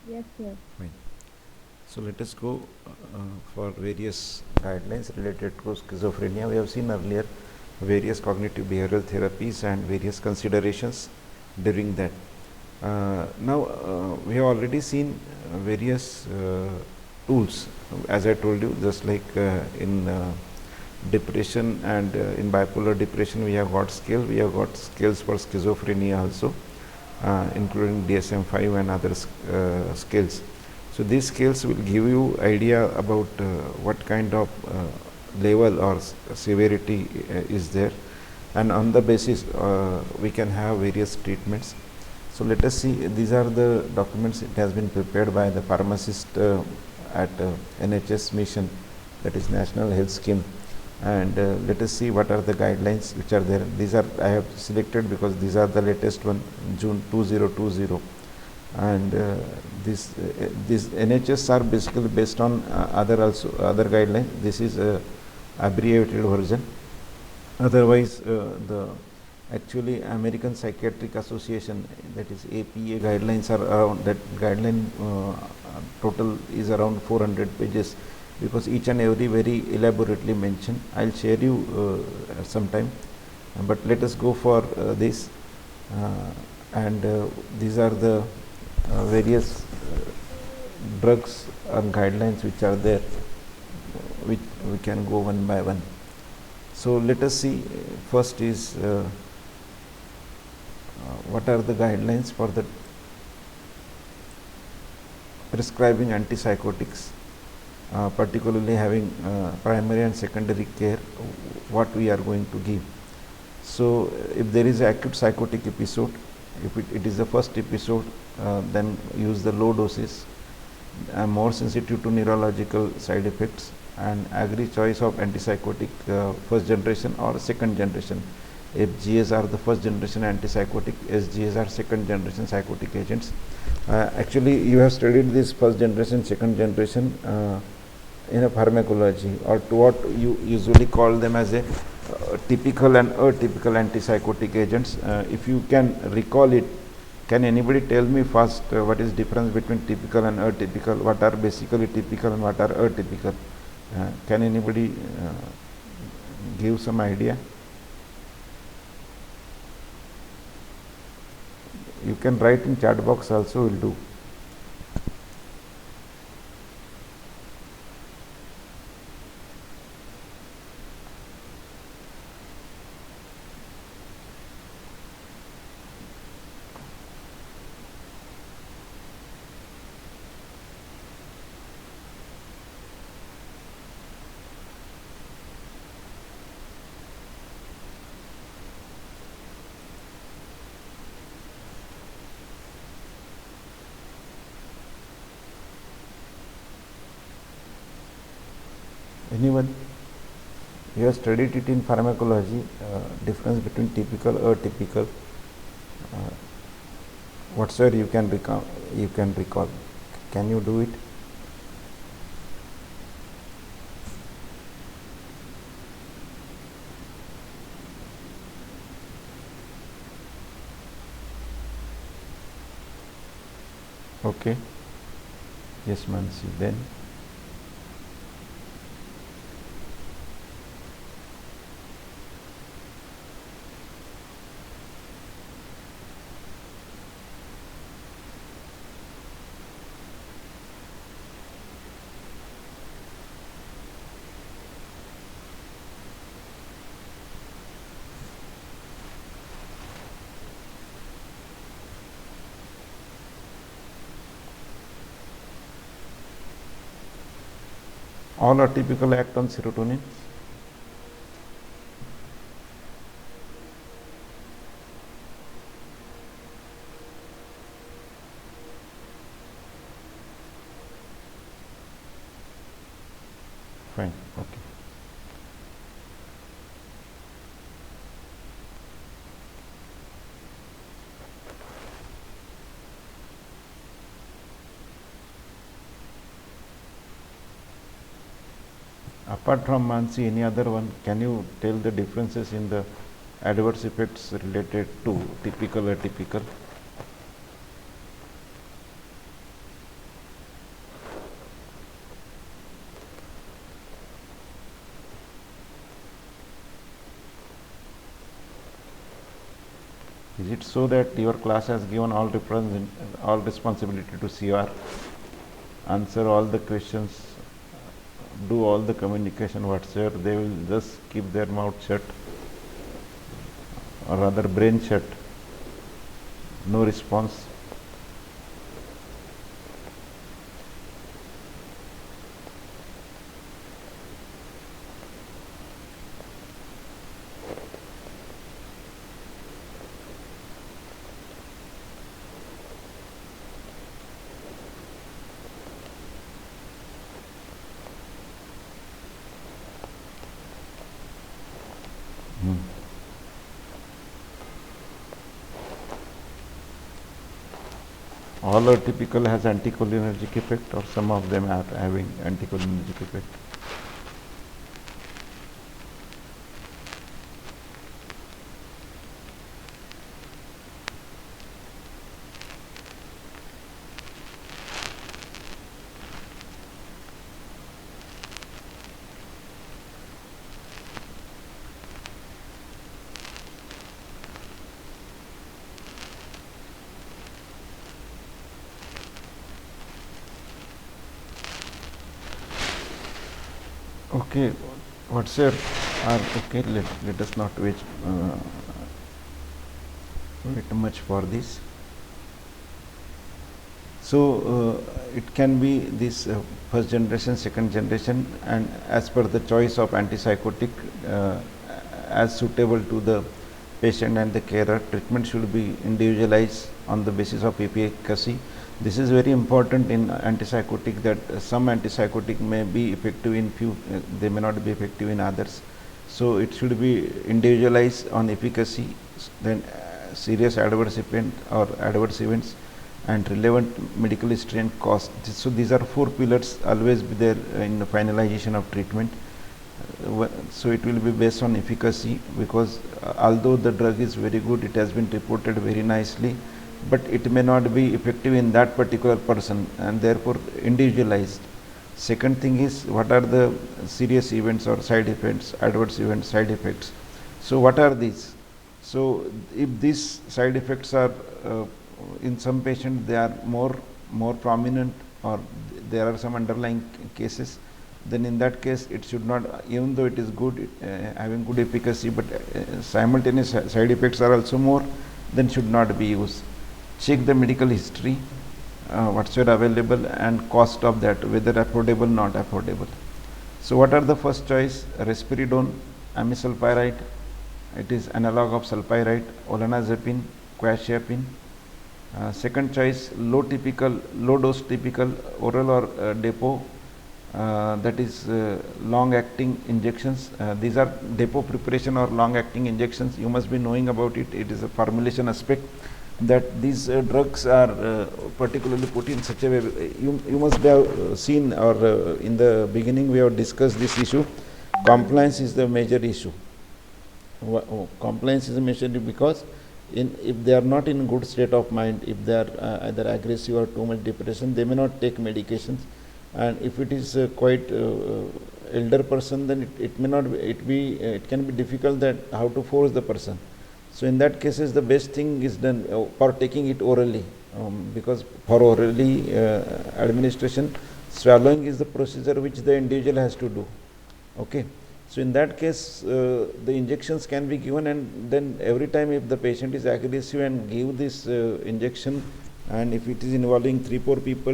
Yes, sir. Fine. So let us go for various guidelines related to schizophrenia. We have seen earlier various cognitive behavioral therapies and various considerations during that. Now we have already seen various tools, as I told you, just like in depression and in bipolar depression we have got scale, we have got scales for schizophrenia also, including DSM-5 and other scales. So these scales will give you idea about what kind of level or severity is there, and on the basis we can have various treatments. So let us see, these are the documents. It has been prepared by the pharmacist at NHS mission, that is National Health Scheme, and let us see what are the guidelines which are there. These are, I have selected because these are the latest one, June 2020, and these NHS are basically based on other guidelines. This is a abbreviated version. Otherwise, the actually American Psychiatric Association, that is APA guidelines, are around, that guideline total is around 400 pages, because each and every very elaborately mentioned. I'll share you sometime, but let us go for this, and these are the various drugs and guidelines which are there, which we can go one by one. So let us see, first is what are the guidelines for the prescribing antipsychotics, particularly having primary and secondary care, what we are going to give. So if there is acute psychotic episode, if it is the first episode, then use the low doses. More sensitive to neurological side effects, and agree choice of antipsychotic first generation or second generation. FGAs are the first generation antipsychotic, SGAs are second generation psychotic agents. Actually, you have studied this first generation, second generation in a pharmacology, or to what you usually call them as a typical and atypical antipsychotic agents. If you can recall it, can anybody tell me first what is difference between typical and atypical? What are basically typical and what are atypical? Can anybody give some idea? You can write in chat box also, will do. Anyone? You have studied it in pharmacology, difference between typical, atypical. Whatsoever you can recall, you can recall. Can you do it? Okay. Yes, Mansi. Then all atypical act on serotonin. Fine. Okay. Apart from Mansi, any other one? Can you tell the differences in the adverse effects related to typical, atypical? Is it so that your class has given all responsibility to CR, answer all the questions, do all the communication whatsoever? They will just keep their mouth shut, or rather brain shut, no response. All are typical has anticholinergic effect, or some of them are having anticholinergic effect. Okay, whatsoever are okay. Let us not wait much for this. So it can be this first generation, second generation, and as per the choice of antipsychotic, as suitable to the patient and the carer, treatment should be individualized on the basis of efficacy. This is very important in antipsychotic, that some antipsychotic may be effective in few, they may not be effective in others. So it should be individualized on efficacy, then serious adverse event or adverse events, and relevant medical history and cost. So these are four pillars always be there in the finalization of treatment. So it will be based on efficacy, because although the drug is very good, it has been reported very nicely, but it may not be effective in that particular person, and therefore individualized. Second thing is, what are the serious events or side effects, adverse events, side effects. So what are these? So if these side effects are in some patients they are more prominent, or there are some underlying cases, then in that case it should not, even though it is good, having good efficacy, but simultaneous side effects are also more, then should not be used. Check the medical history, whatsoever available, and cost of that, whether affordable, not affordable. So what are the first choice? Risperidone, amisulpiride, it is analog of sulpiride, olanzapine, quetiapine. Second choice, low dose typical oral or depot, that is long acting injections. These are depot preparation or long acting injections. You must be knowing about it. It is a formulation aspect, that these drugs are particularly put in such a way. You must have seen, or in the beginning we have discussed this issue. Compliance is the major issue. Compliance is a major issue, because if they are not in good state of mind, if they are either aggressive or too much depression, they may not take medications. And if it is quite elder person, then it may not be, it can be difficult that how to force the person. So in that cases, the best thing is done for taking it orally, because for orally administration, swallowing is the procedure which the individual has to do. Okay. So in that case, the injections can be given, and then every time if the patient is aggressive and give this injection, and if it is involving 3-4 people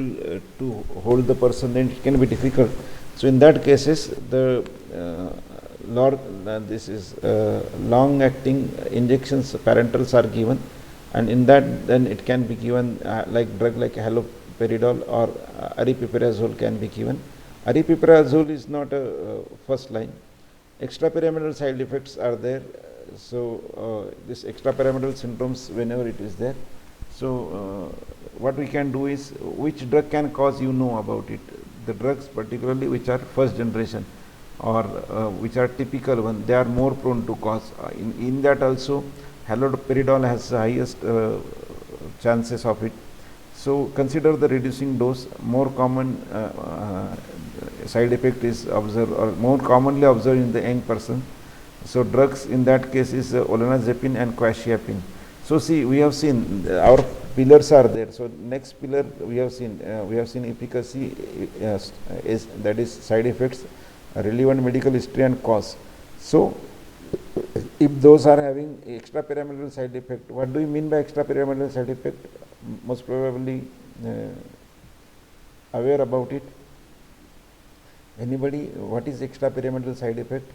to hold the person, then it can be difficult. So in that cases, the long acting injections, parentals are given, and in that then it can be given like drug like haloperidol or aripiprazole can be given. Aripiprazole is not a first line. Extrapyramidal side effects are there. So this extrapyramidal syndromes, whenever it is there, so what we can do is, which drug can cause, about it. The drugs particularly which are first generation, or which are typical one, they are more prone to cause. In that also, haloperidol has the highest chances of it. So consider the reducing dose. More common side effect is observed, or more commonly observed in the young person. So drugs in that case is olanzapine and quetiapine. So see, we have seen our pillars are there. So next pillar we have seen efficacy is, that is side effects, relevant medical history and cause. So if those are having extrapyramidal side effect, what do you mean by extrapyramidal side effect? Most probably aware about it. Anybody, what is extrapyramidal side effect?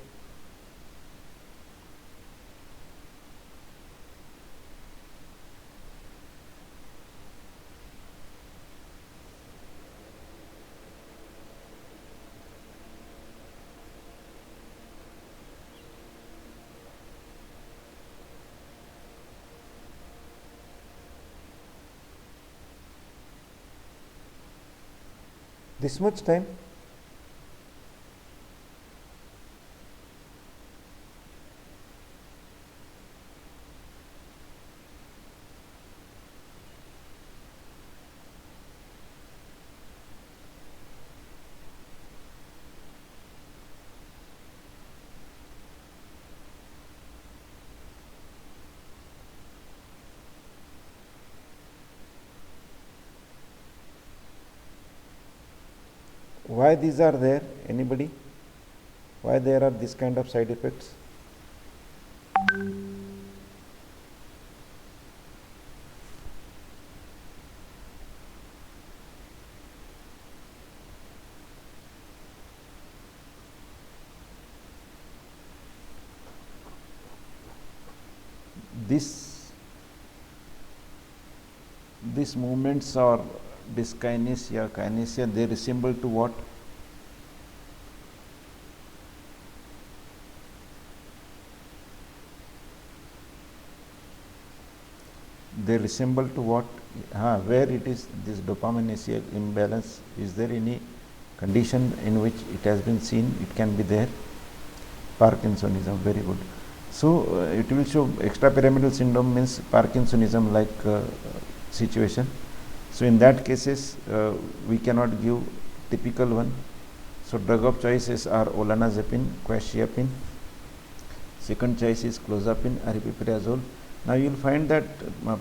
This much time? Why these are there? Anybody? Why there are this kind of side effects? These movements or dyskinesia, kinesia, they resemble to what? They resemble to what? Where it is this dopaminergic imbalance? Is there any condition in which it has been seen? It can be there. Parkinsonism, very good. So it will show extrapyramidal syndrome means Parkinsonism like situation. So in that cases we cannot give typical one. So drug of choices are olanzapine, quetiapine. Second choice is clozapine, aripiprazole. Now you will find that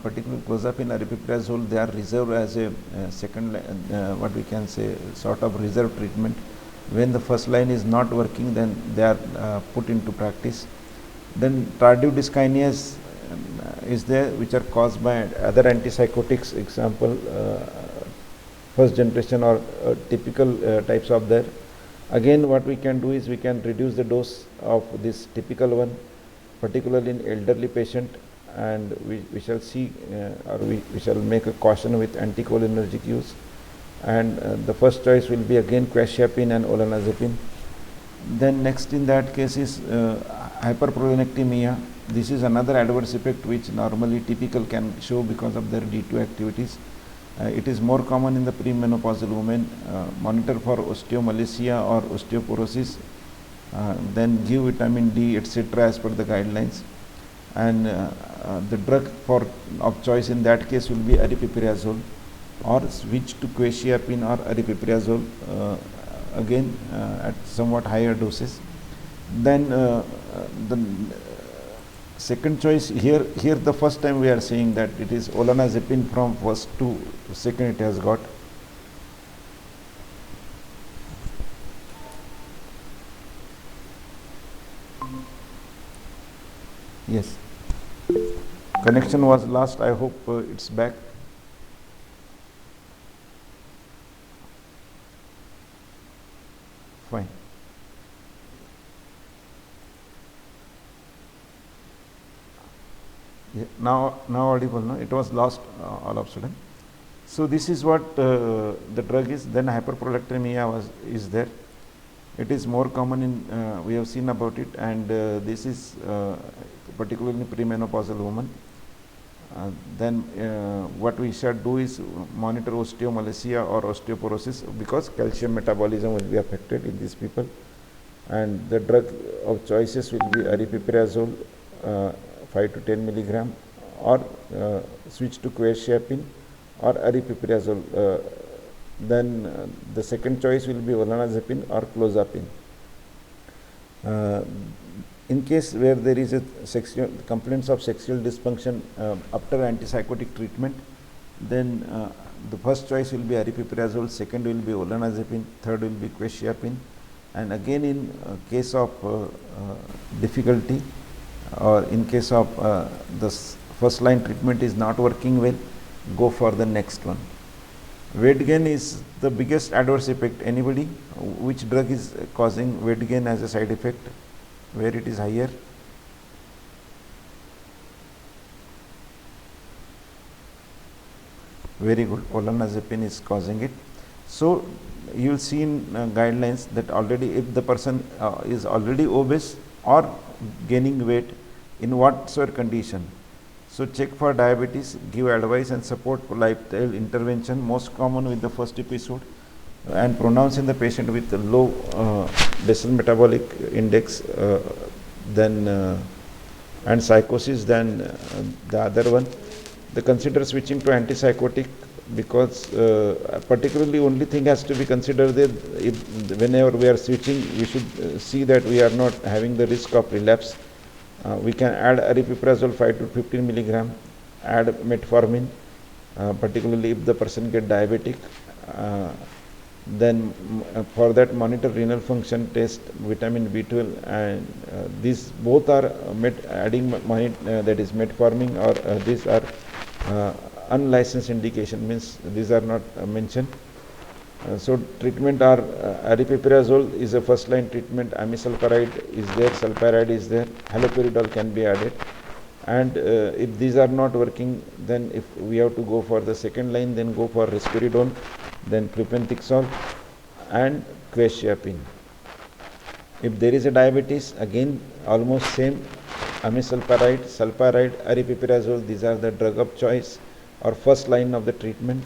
particular clozapine, aripiprazole, they are reserved as a second what we can say sort of reserve treatment. When the first line is not working, then they are put into practice. Then tardive dyskineas is there, which are caused by other antipsychotics, example first generation or typical types of there. Again, what we can do is we can reduce the dose of this typical one, particularly in elderly patient, and we shall see or we shall make a caution with anticholinergic use. And the first choice will be again quetiapine and olanzapine. Then next in that case is hyperprolinectemia. This is another adverse effect which normally typical can show because of their D2 activities. It is more common in the premenopausal women. Monitor for osteomalacia or osteoporosis. Then give vitamin D, etc. as per the guidelines. And the drug of choice in that case will be aripiprazole, or switch to quetiapine or aripiprazole again at somewhat higher doses. Then the second choice here the first time we are saying that it is olanzapine, from first to second it has got. Yes, connection was lost. I hope it's back. Fine. Yeah, now audible. No, it was lost all of a sudden. So this is what the drug is. Then hyperprolactinemia is there. It is more common in we have seen about it, and this is particularly in premenopausal women. Then what we should do is monitor osteomalacia or osteoporosis, because calcium metabolism will be affected in these people. And the drug of choices will be aripiprazole 5 to 10 milligram, or switch to quetiapine or aripiprazole. Then the second choice will be olanzapine or clozapine. In case where there is a sexual complaints of sexual dysfunction after antipsychotic treatment, then the first choice will be aripiprazole, second will be olanzapine, third will be quetiapine, and again in case of difficulty or in case of the first line treatment is not working well, go for the next one. Weight gain is the biggest adverse effect. Anybody? Which drug is causing weight gain as a side effect? Where it is higher? Very good. Olanzapine is causing it. So you will see in guidelines that already if the person is already obese or gaining weight in whatsoever condition, so check for diabetes, give advice and support for lifestyle intervention, most common with the first episode, and pronouncing the patient with a low basal metabolic index, then and psychosis, then the other one. They consider switching to antipsychotic because particularly only thing has to be considered there, if whenever we are switching, we should see that we are not having the risk of relapse. We can add aripiprazole 5 to 15 milligram, add metformin, particularly if the person get diabetic. Then for that monitor renal function test, vitamin B12, and these both are adding that is metformin, or these are unlicensed indication, means these are not mentioned. So treatment are aripiprazole is a first line treatment, amisulparide is there, sulpiride is there, haloperidol can be added, and if these are not working, then if we have to go for the second line, then go for risperidone, then flupentixol and quetiapine. If there is a diabetes, again almost same, amisulparide, sulpiride, aripiprazole, these are the drug of choice or first line of the treatment.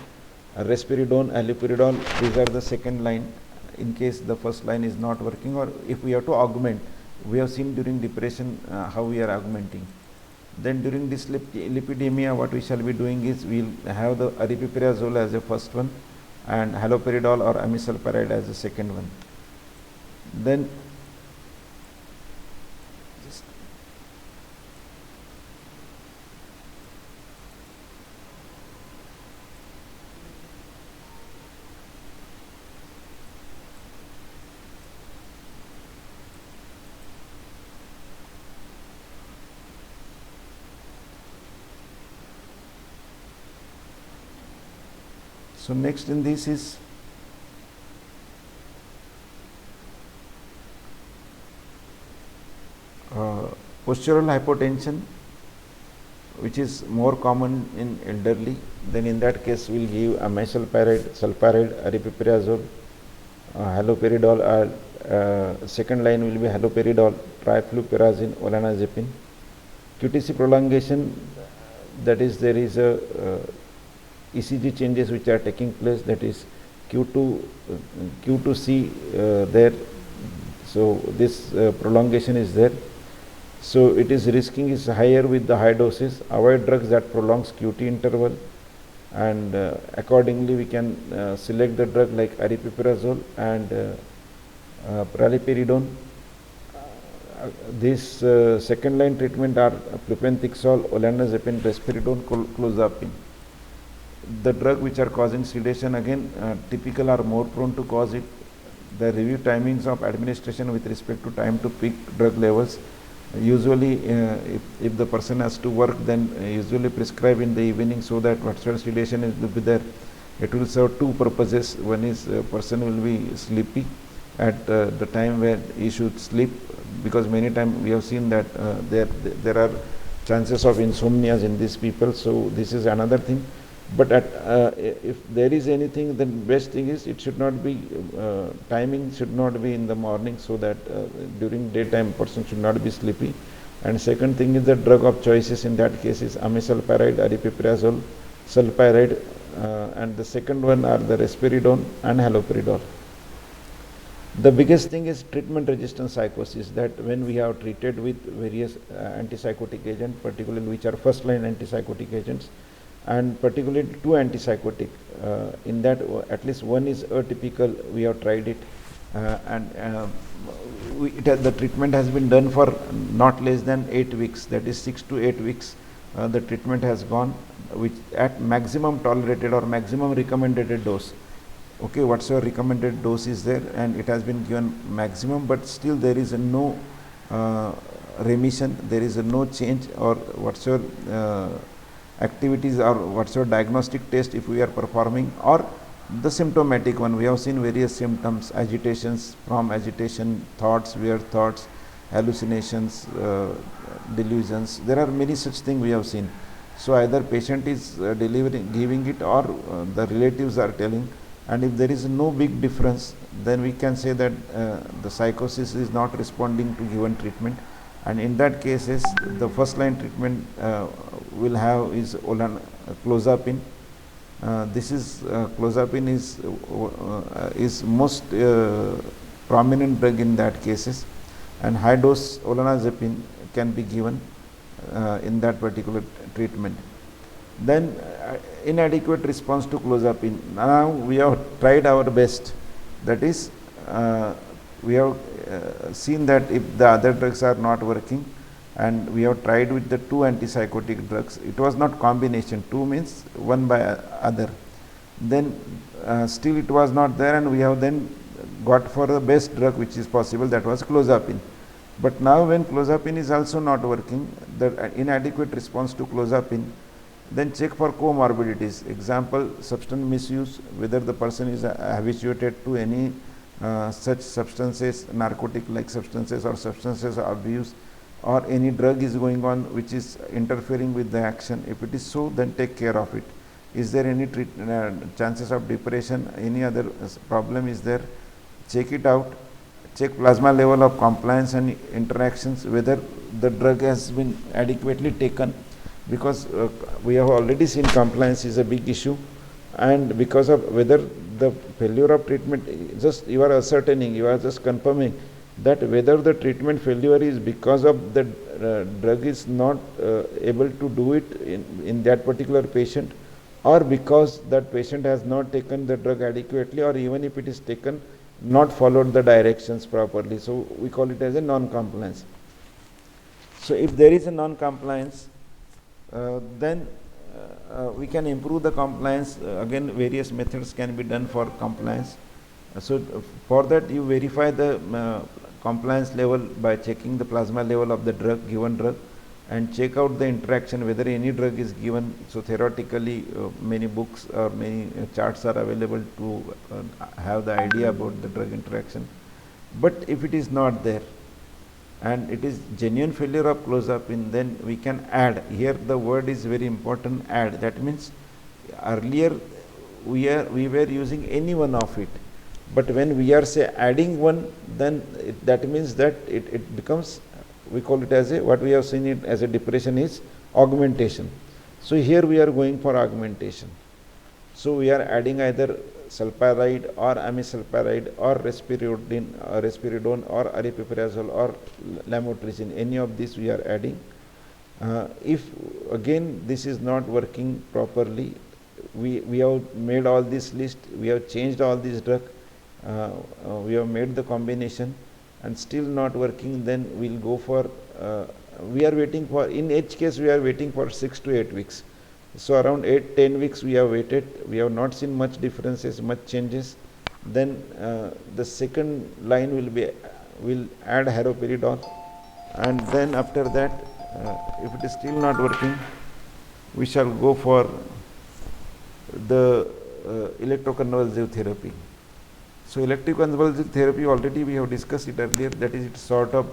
Risperidone, haloperidol, these are the second line in case the first line is not working, or if we have to augment. We have seen during depression how we are augmenting. Then during dyslipidemia, what we shall be doing is we will have the aripiprazole as a first one and haloperidol or amisulparide as a second one. Then so next in this is postural hypotension, which is more common in elderly. Then in that case we will give amisulparide, sulpiride, aripiprazole, haloperidol, second line will be haloperidol, trifluperazine, olanzapine. QTC prolongation, that is there is a ECG changes which are taking place, that is Q2C there. So this prolongation is there. So it is risking is higher with the high doses. Avoid drugs that prolongs QT interval, and accordingly we can select the drug like aripiprazole and raliperidone. This second line treatment are flupentixol, olanzapine, risperidone, clozapine. The drug which are causing sedation, again typical are more prone to cause it. The review timings of administration with respect to time to peak drug levels. Usually if the person has to work, then usually prescribe in the evening, so that whatsoever sedation will be there, it will serve two purposes. One is person will be sleepy at the time where he should sleep, because many times we have seen that there are chances of insomnias in these people. So this is another thing. But if there is anything, then best thing is it should not be timing should not be in the morning, so that during daytime person should not be sleepy. And second thing is the drug of choices in that case is amisulparide, aripiprazole, sulpiride, and the second one are the risperidone and haloperidol. The biggest thing is treatment resistant psychosis, that when we have treated with various antipsychotic agents, particularly which are first line antipsychotic agents, and particularly two antipsychotic, in that at least one is atypical, we have tried it, and the treatment has been done for not less than 8 weeks, that is 6 to 8 weeks. The treatment has gone which at maximum tolerated or maximum recommended dose. Okay, what's your recommended dose is there, and it has been given maximum, but still there is no remission, there is no change, or what's your activities or what's your diagnostic test if we are performing, or the symptomatic one. We have seen various symptoms, agitations, from agitation, thoughts, weird thoughts, hallucinations, delusions. There are many such things we have seen. So either patient is giving it, or the relatives are telling, and if there is no big difference, then we can say that the psychosis is not responding to given treatment, and in that cases the first line treatment will have is clozapine. This is clozapine is most prominent drug in that cases, and high dose olanzapine can be given in that particular treatment. Then inadequate response to clozapine. Now we have tried our best, that is we have seen that if the other drugs are not working, and we have tried with the 2 antipsychotic drugs, it was not combination, 2 means one by other, then still it was not there, and we have then got for the best drug which is possible, that was clozapine. But now when clozapine is also not working, the inadequate response to clozapine, then check for comorbidities. Example, substance misuse, whether the person is habituated to any such substances, narcotic like substances or substances of abuse, or any drug is going on which is interfering with the action. If it is so, then take care of it. Is there any chances of depression, any other problem is there, check it out. Check plasma level of compliance and interactions, whether the drug has been adequately taken, because we have already seen compliance is a big issue, and because of whether the failure of treatment, just you are ascertaining, you are just confirming that whether the treatment failure is because of the drug is not able to do it in that particular patient, or because that patient has not taken the drug adequately, or even if it is taken, not followed the directions properly. So we call it as a non-compliance. So if there is a non-compliance, then we can improve the compliance. Again, various methods can be done for compliance. So for that, you verify the compliance level by checking the plasma level of the drug, given drug, and check out the interaction, whether any drug is given. So theoretically, many books or many charts are available to have the idea about the drug interaction. But if it is not there, and it is genuine failure of clozapine, then we can add. Here the word is very important, add. That means earlier we were using any one of it, but when we are say adding one, then that means that it becomes, we call it as a, what we have seen it as a depression is augmentation. So here we are going for augmentation. So we are adding either sulpiride or amisulpiride or risperidone or aripiprazole or lamotrigine. Any of these we are adding. If again this is not working properly, we have made all this list, we have changed all these drug, we have made the combination, and still not working, then we'll go for, we are waiting for, in each case we are waiting for 6 to 8 weeks. So around 8-10 weeks we have waited, we have not seen much differences, much changes. Then the second line will add haloperidol, and then after that, if it is still not working, we shall go for the electroconvulsive therapy. So electroconvulsive therapy, already we have discussed it earlier, that is it's sort of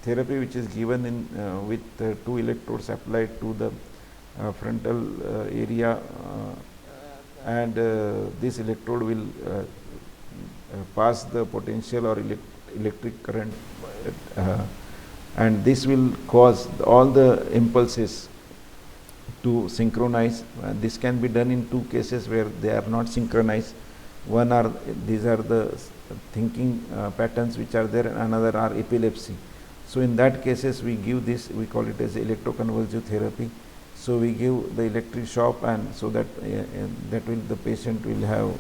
therapy which is given in with 2 electrodes applied to the frontal area, and this electrode will pass the potential or electric current, and this will cause all the impulses to synchronize. This can be done in 2 cases where they are not synchronized. One are, these are the thinking patterns which are there, and another are epilepsy. So in that cases we give this, we call it as electroconvulsive therapy. So we give the electric shock, and so that that will, the patient will have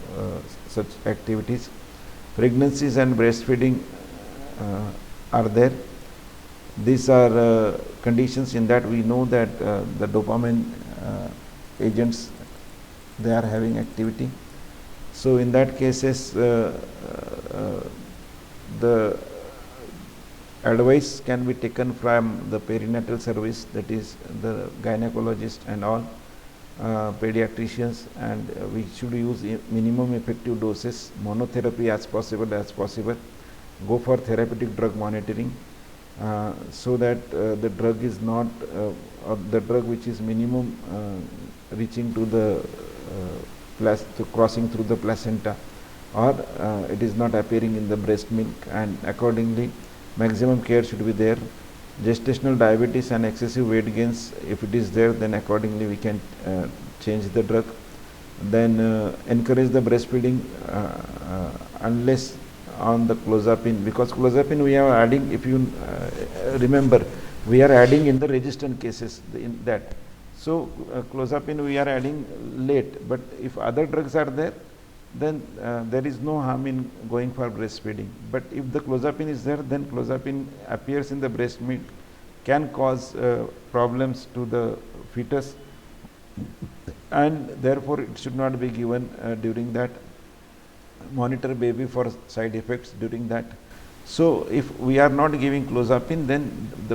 such activities. Pregnancies and breastfeeding are there. These are conditions in that we know that the dopamine agents, they are having activity. So in that cases, the advice can be taken from the perinatal service, that is the gynecologist and all, pediatricians, and we should use minimum effective doses, monotherapy as possible, go for therapeutic drug monitoring, so that the drug is not, or the drug which is minimum reaching to the crossing through the placenta, or it is not appearing in the breast milk, and accordingly maximum care should be there. Gestational diabetes and excessive weight gains, if it is there, then accordingly we can change the drug. Then encourage the breastfeeding unless on the clozapine, because clozapine we are adding, if you remember, we are adding in the resistant cases in that. So clozapine we are adding late, but if other drugs are there, then there is no harm in going for breastfeeding. But if the clozapine is there, then clozapine appears in the breast milk, can cause problems to the fetus, and therefore it should not be given during that. Monitor baby for side effects during that. So if we are not giving clozapine, then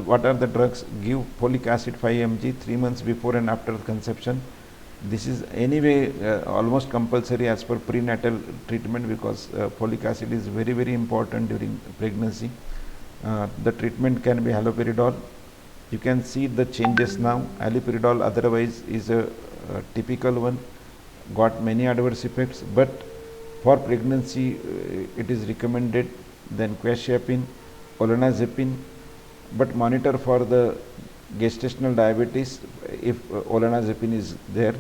what are the drugs? Give folic acid 5 mg 3 months before and after conception. This is anyway almost compulsory as per prenatal treatment, because folic acid is very, very important during pregnancy. The treatment can be haloperidol. You can see the changes now. Haloperidol otherwise is a typical one, got many adverse effects, but for pregnancy it is recommended. Then quetiapine, olanzapine, but monitor for the gestational diabetes if olanzapine is there,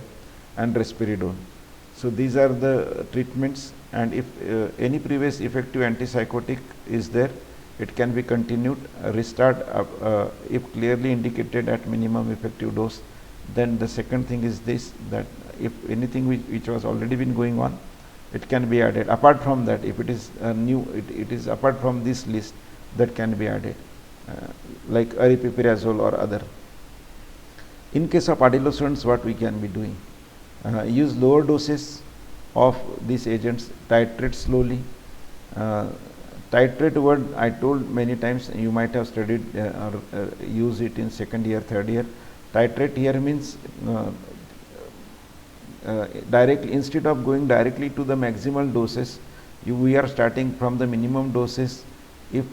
and risperidone. So these are the treatments, and if any previous effective antipsychotic is there, it can be continued, restart if clearly indicated at minimum effective dose. Then the second thing is this, that if anything which was already been going on, it can be added. Apart from that, if it is new, it is apart from this list, that can be added, like aripiprazole or other. In case of adolescents, what we can be doing? Use lower doses of these agents, titrate slowly. Titrate word I told many times, you might have studied or use it in second year, third year. Titrate here means directly, instead of going directly to the maximal doses, we are starting from the minimum doses. If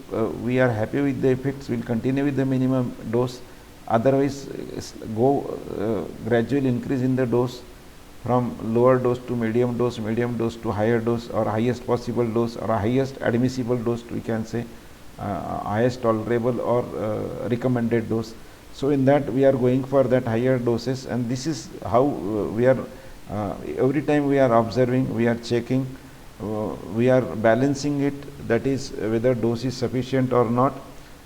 we are happy with the effects, we will continue with the minimum dose. Otherwise, go gradual increase in the dose from lower dose to medium dose to higher dose, or highest possible dose, or highest admissible dose, we can say highest tolerable or recommended dose. So in that we are going for that higher doses, and this is how we are every time we are observing, we are checking, we are balancing it, that is whether dose is sufficient or not.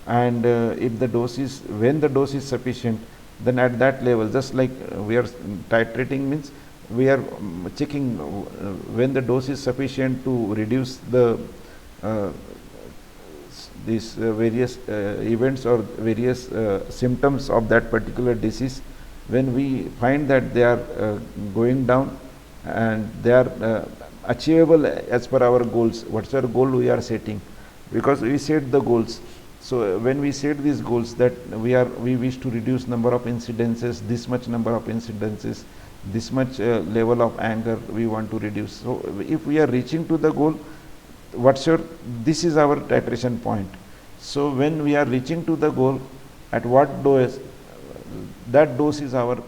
And if the dose is, when the dose is sufficient, then at that level, just like we are titrating, means we are checking when the dose is sufficient to reduce the these various events or various symptoms of that particular disease. When we find that they are going down and they are achievable as per our goals, what's our goal we are setting, because we set the goals. So when we set these goals, that we wish to reduce number of incidences, this much number of incidences, this much level of anger we want to reduce. So if we are reaching to the goal, this is our titration point. So when we are reaching to the goal, at what dose, that dose is our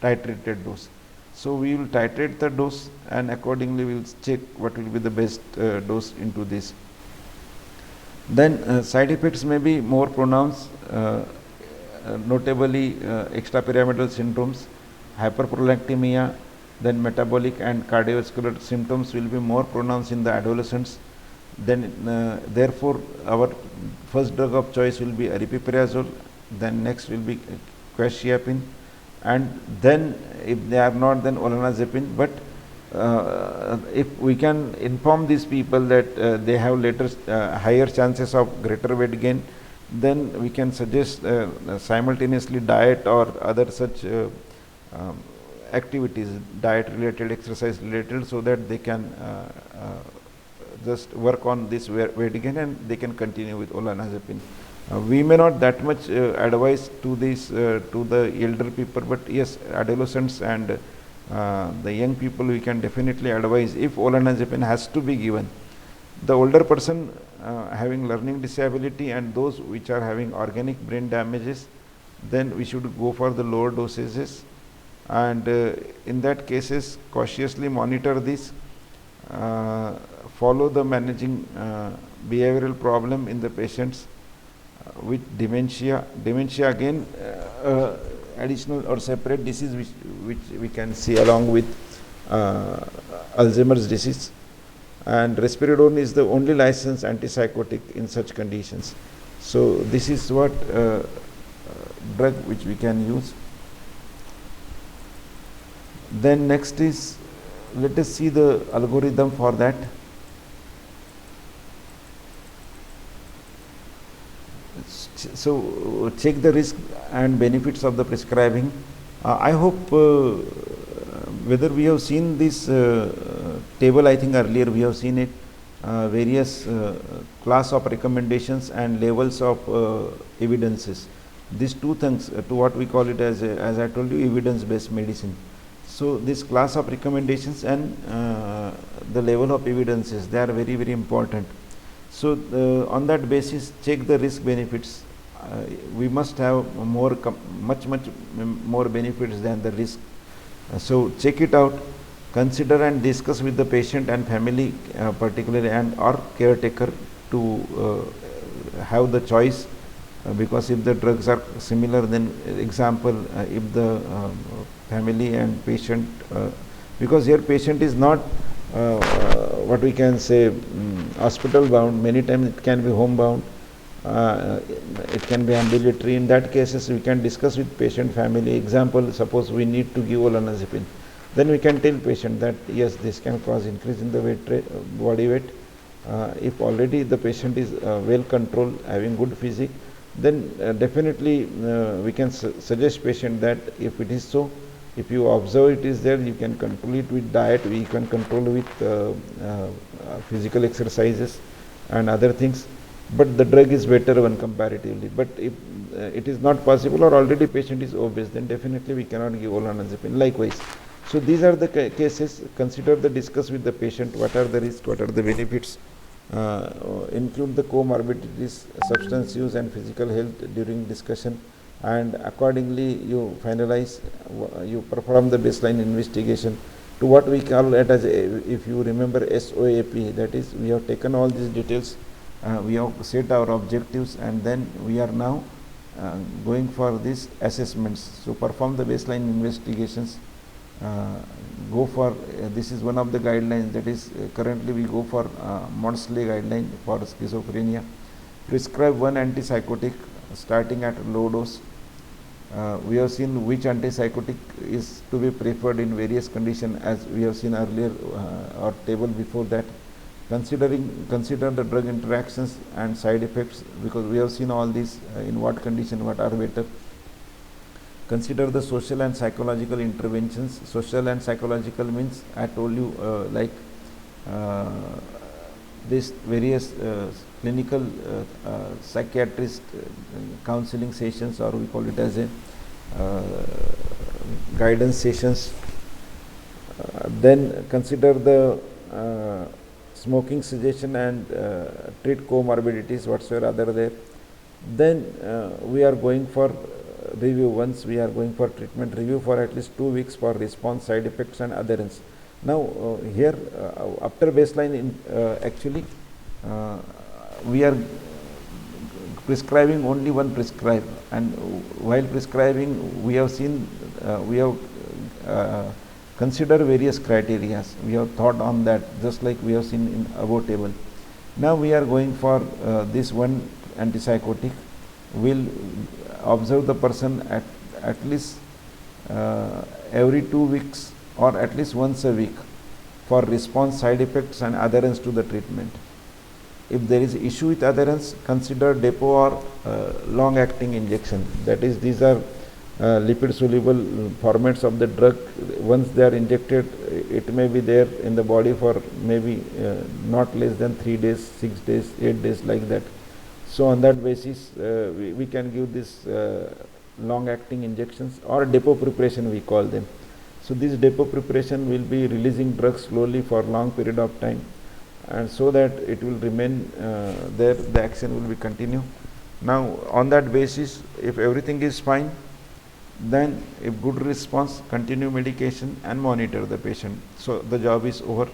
titrated dose. So we will titrate the dose, and accordingly we will check what will be the best dose into this. Then side effects may be more pronounced, notably extrapyramidal syndromes, hyperprolactemia, then metabolic and cardiovascular symptoms will be more pronounced in the adolescents. Then therefore our first drug of choice will be aripiprazole, then next will be quetiapine, and then if they are not, then olanzapine. But if we can inform these people that they have later higher chances of greater weight gain, then we can suggest simultaneously diet or other such um, activities, diet related, exercise related, so that they can just work on this weight gain and they can continue with olanzapine. We may not that much advise to this to the elder people, but yes, adolescents and the young people we can definitely advise if olanzapine has to be given. The older person having learning disability and those which are having organic brain damages, then we should go for the lower dosages, and in that cases cautiously monitor this, follow the managing behavioral problem in the patients with dementia. Dementia again additional or separate disease which we can see along with Alzheimer's disease, and risperidone is the only licensed antipsychotic in such conditions. So this is what drug which we can use. Then next is, let us see the algorithm for that. So check the risk and benefits of the prescribing. I hope whether we have seen this table, I think earlier we have seen it, various class of recommendations and levels of evidences. These two things to what we call it as I told you, evidence-based medicine. So this class of recommendations and the level of evidences, they are very, very important. So on that basis, check the risk benefits. We must have much more benefits than the risk. So check it out, consider and discuss with the patient and family particularly, and or caretaker to have the choice, because if the drugs are similar, then example if the family and patient, because here patient is not what we can say hospital bound, many times it can be home bound, it can be ambulatory. In that cases we can discuss with patient family. Example, suppose we need to give olanzapine, then we can tell patient that yes, this can cause increase in the body weight. If already the patient is well controlled, having good physique, then definitely we can suggest patient that if it is so, if you observe it is there, you can control it with diet, we can control with physical exercises and other things, but the drug is better one comparatively. But if it is not possible or already patient is obese, then definitely we cannot give olanzapine. Likewise, so these are the cases. Consider the discuss with the patient what are the risks, what are the benefits, include the comorbidities, substance use and physical health during discussion, and accordingly you finalize, you perform the baseline investigation to what we call it as if you remember SOAP, that is we have taken all these details, we have set our objectives, and then we are now going for these assessments. So perform the baseline investigations, go for this is one of the guidelines, that is currently we go for Maudsley guideline for schizophrenia. Prescribe one antipsychotic starting at low dose. We have seen which antipsychotic is to be preferred in various conditions, as we have seen earlier or table before that. Consider the drug interactions and side effects, because we have seen all these in what condition what are better. Consider the social and psychological interventions. Social and psychological means I told you like this various clinical psychiatrist counseling sessions, or we call it as a guidance sessions. Then consider the smoking cessation and treat comorbidities whatsoever other there. Then we are going for review. Once we are going for treatment review for at least 2 weeks for response, side effects and adherence. Now here after baseline actually we are prescribing only one prescriber, and while prescribing we have seen we have consider various criteria, we have thought on that, just like we have seen in above table. Now we are going for this one antipsychotic. Will observe the person at least every 2 weeks or at least once a week. for response, side effects and adherence to the treatment. If there is issue with adherence, consider depot or long acting injection. That is, these are lipid soluble formats of the drug. Once they are injected, it may be there in the body for maybe not less than 3 days, 6 days, 8 days, like that. So on that basis, we can give this long acting injections or depot preparation, we call them. So this depot preparation will be releasing drugs slowly for long period of time, and so that it will remain there, the action will be continue. Now on that basis, if everything is fine, then if good response, continue medication and monitor the patient. So the job is over.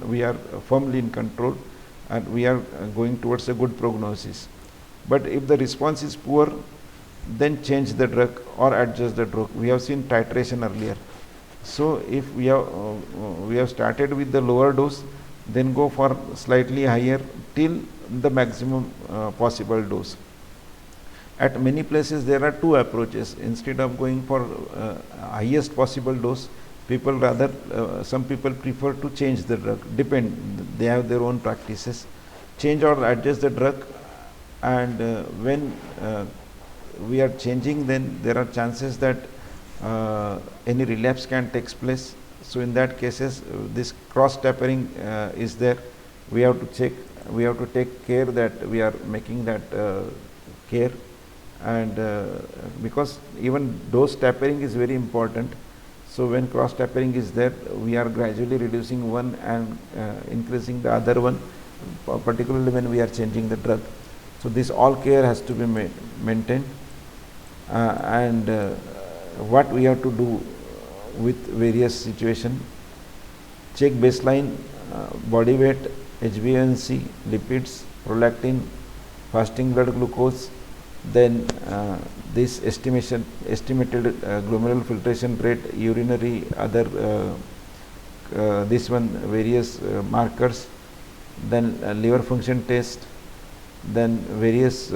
We are firmly in control and we are going towards a good prognosis. But if the response is poor, then change the drug or adjust the drug. We have seen titration earlier. So if we have started with the lower dose, then go for slightly higher till the maximum possible dose. At many places there are two approaches. Instead of going for highest possible dose, people rather some people prefer to change the drug. Depend, they have their own practices. Change or adjust the drug, and when we are changing, then there are chances that any relapse can take place. So in that cases, this cross tapering is there. We have to check, we have to take care that we are making that care, and because even dose tapering is very important. So when cross tapering is there, we are gradually reducing one and increasing the other one, particularly when we are changing the drug. So this all care has to be maintained, and what we have to do with various situation: check baseline body weight, HbA1c, lipids, prolactin, fasting blood glucose, then this estimated glomerular filtration rate, urinary, other this one, various markers, then liver function test, then various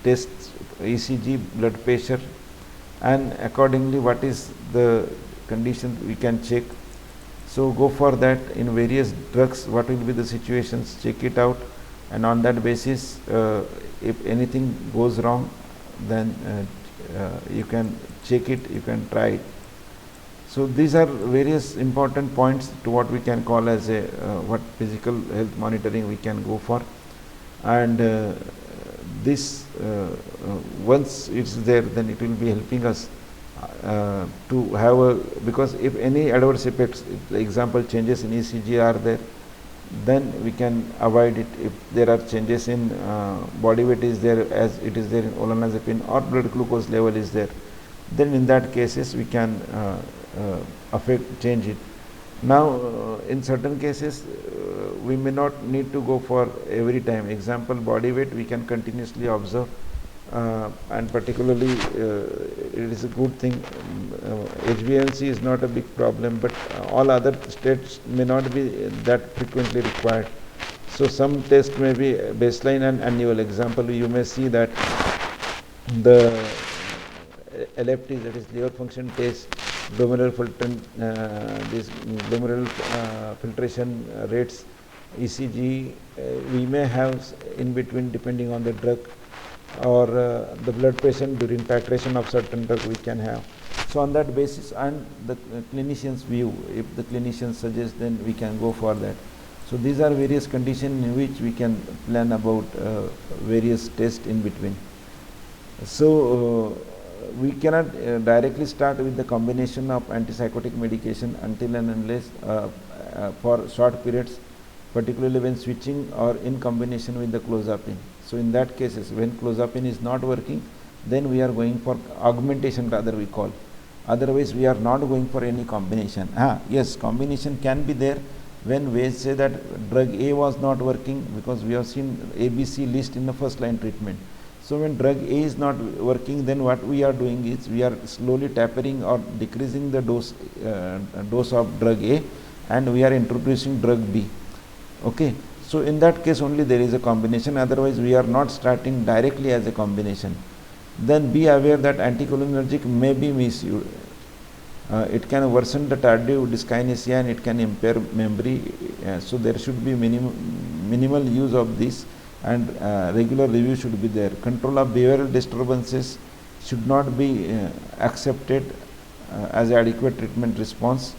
tests, ECG, blood pressure, and accordingly what is the condition we can check. So go for that. In various drugs, what will be the situations, check it out, and on that basis if anything goes wrong, then you can check it, you can try it. So these are various important points to what we can call as a what physical health monitoring we can go for. And this once it's there, then it will be helping us to have a, because if any adverse effects, if the example changes in ECG are there, then we can avoid it. If there are changes in body weight is there, as it is there in olanzapine, or blood glucose level is there, then in that cases we can change it. Now in certain cases we may not need to go for every time. Example, body weight we can continuously observe, and particularly it is a good thing. HbA1c is not a big problem, but all other states may not be that frequently required. So some test may be baseline and annual. Example, you may see that the LFT, that is liver function test, glomerular filtration rates, ECG, we may have in between depending on the drug, or the blood pressure during titration of certain drug we can have. So on that basis, and the clinician's view, if the clinician suggests, then we can go for that. So these are various conditions in which we can plan about various tests in between. So we cannot directly start with the combination of antipsychotic medication until and unless for short periods, particularly when switching or in combination with the clozapine. So in that cases, when clozapine is not working, then we are going for augmentation, rather we call. Otherwise we are not going for any combination. Yes, combination can be there when we say that drug A was not working, because we have seen ABC list in the first line treatment. So when drug A is not working, then what we are doing is we are slowly tapering or decreasing the dose of drug A, and we are introducing drug B. Okay, so in that case only there is a combination, otherwise we are not starting directly as a combination. Then be aware that anticholinergic may be misused. It can worsen the tardive dyskinesia and it can impair memory. So there should be minimal use of this, and regular review should be there. Control of behavioral disturbances should not be accepted as adequate treatment response.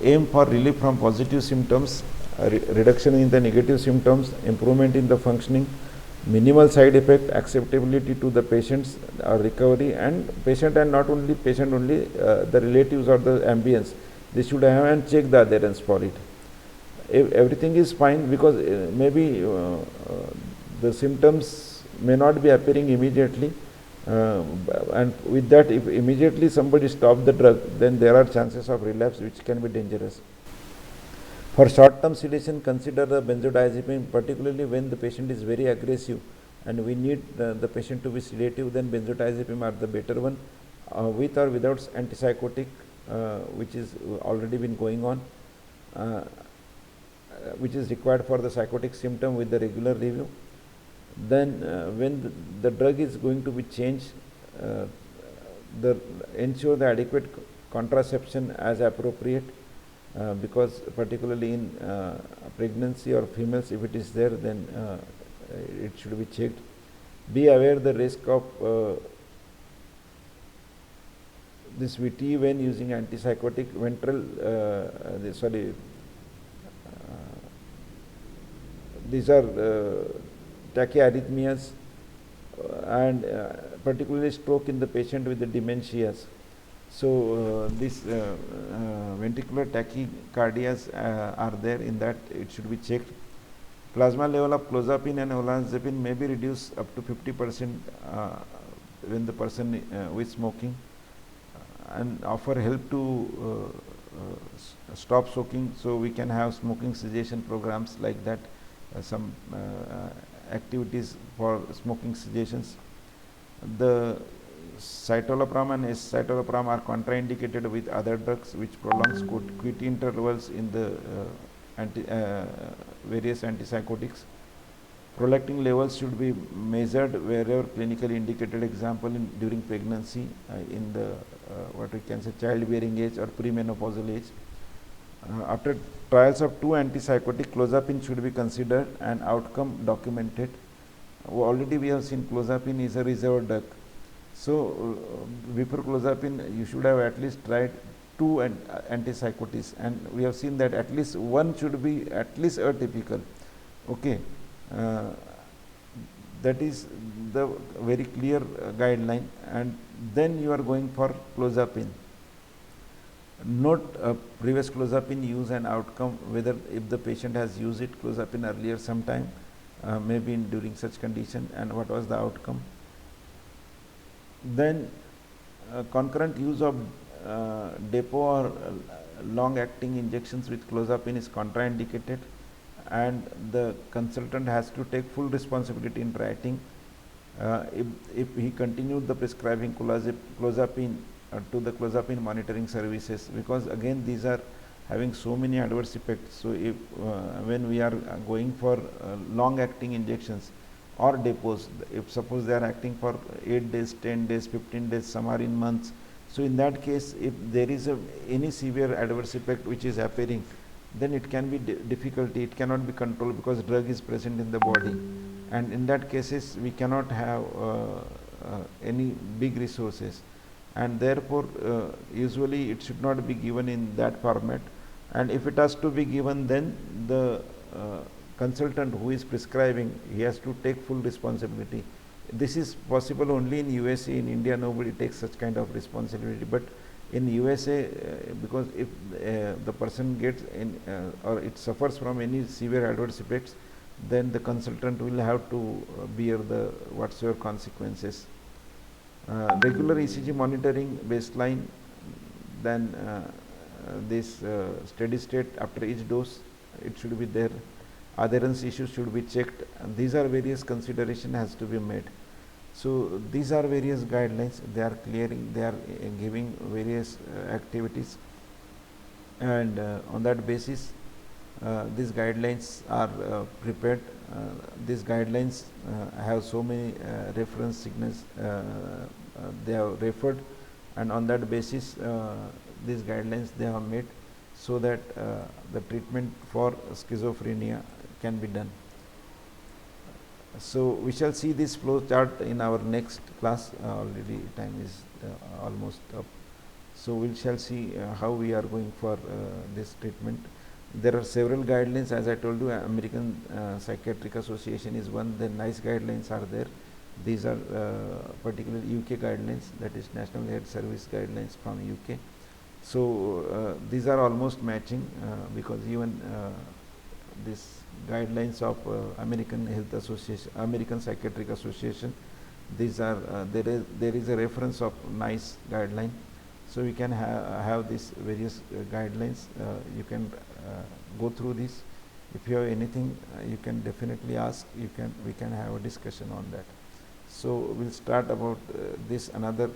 Aim for relief from positive symptoms, reduction in the negative symptoms, improvement in the functioning, minimal side effect, acceptability to the patient's recovery, and patient, and not only patient only, the relatives or the ambience, they should have and check the adherence for it. If everything is fine, because maybe the symptoms may not be appearing immediately, and with that, if immediately somebody stop the drug, then there are chances of relapse which can be dangerous. For short-term sedation, consider the benzodiazepine, particularly when the patient is very aggressive and we need the patient to be sedative, then benzodiazepine are the better one, with or without antipsychotic, which is already been going on, which is required for the psychotic symptom with the regular review. Then when the drug is going to be changed, ensure the adequate contraception as appropriate, because particularly in pregnancy or females, if it is there, then it should be checked. Be aware the risk of this VT when using antipsychotic. These are tachyarrhythmias, and particularly stroke in the patient with the dementias. So these ventricular tachycardias are there, in that it should be checked. Plasma level of clozapine and olanzapine may be reduced up to 50% when the person is smoking, and offer help to stop smoking. So we can have smoking cessation programs like that, some activities for smoking cessations. The citalopram and escitalopram are contraindicated with other drugs which prolongs QT intervals in the various antipsychotics. Prolactin levels should be measured wherever clinically indicated, example during pregnancy, in the what we can say childbearing age or premenopausal age. After trials of 2 antipsychotic, clozapine should be considered and outcome documented. Already we have seen clozapine is a reserved drug. So before clozapine, you should have at least tried 2 antipsychotics, and we have seen that at least one should be at least atypical. Okay, that is the very clear guideline, and then you are going for clozapine. Note previous clozapine use and outcome, whether if the patient has used it clozapine earlier sometime, maybe during such condition, and what was the outcome. Then concurrent use of depot or long acting injections with clozapine is contraindicated, and the consultant has to take full responsibility in writing if he continued the prescribing clozapine to the clozapine monitoring services, because again these are having so many adverse effects. So if when we are going for long acting injections or depots, if suppose they are acting for 8 days, 10 days, 15 days, some are in months, so in that case, if there is any severe adverse effect which is appearing, then it can be difficulty, it cannot be controlled because drug is present in the body, and in that cases we cannot have any big resources, and therefore usually it should not be given in that format. And if it has to be given, then the consultant who is prescribing, he has to take full responsibility. This is possible only in USA. In India nobody takes such kind of responsibility, but in USA, because if the person gets in or it suffers from any severe adverse effects, then the consultant will have to bear the whatsoever consequences. Regular ECG monitoring baseline, then this steady state after each dose, it should be there. Adherence issues should be checked, and these are various consideration has to be made. So these are various guidelines, they are clearing, they are giving various activities, and on that basis these guidelines are prepared. These guidelines have so many reference signals they have referred, and on that basis these guidelines they have made, so that the treatment for schizophrenia can be done. So we shall see this flow chart in our next class. Already time is almost up. So we shall see how we are going for this treatment. There are several guidelines, as I told you. American Psychiatric Association is one. Then nice guidelines are there. These are particularly UK guidelines, that is National Health Service guidelines from UK. So these are almost matching, because even this guidelines of American Health Association, American Psychiatric Association, these are there is a reference of NICE guideline. So we can have these various guidelines. You can go through this. If you have anything, you can definitely ask. We can have a discussion on that. So we'll start about this another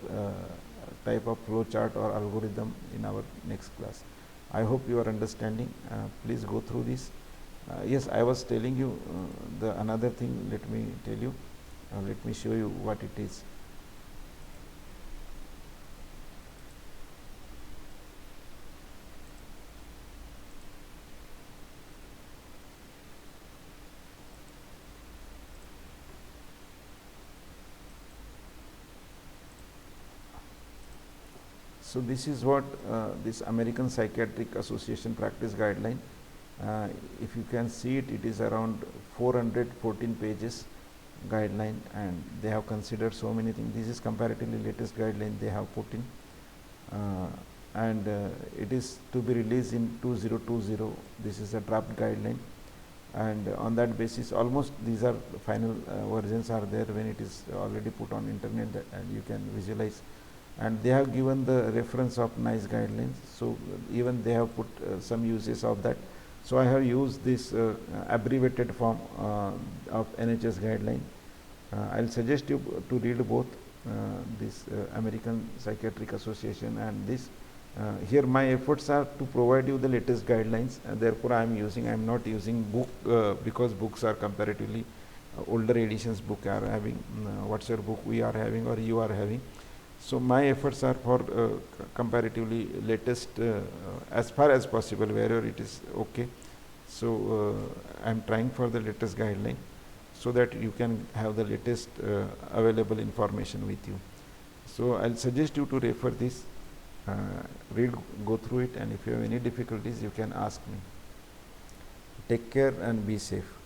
type of flow chart or algorithm in our next class. I hope you are understanding. Please go through this. Yes, I was telling you the another thing. Let me tell you. Let me show you what it is. So this is what this American Psychiatric Association practice guideline. If you can see it, it is around 414 pages guideline, and they have considered so many things. This is comparatively latest guideline they have put in, and it is to be released in 2020. This is a draft guideline, and on that basis almost these are final versions are there when it is already put on internet, and you can visualize. And they have given the reference of NICE guidelines, so even they have put some uses of that. So I have used this abbreviated form of NHS guideline. I'll suggest you to read both this American Psychiatric Association and this. Here my efforts are to provide you the latest guidelines, and therefore I am not using book, because books are comparatively older editions book are having, whatsoever book we are having or you are having. So my efforts are for comparatively latest as far as possible, wherever it is okay. So I am trying for the latest guideline, so that you can have the latest available information with you. So I'll suggest you to refer this, read, go through it, and if you have any difficulties, you can ask me. Take care and be safe.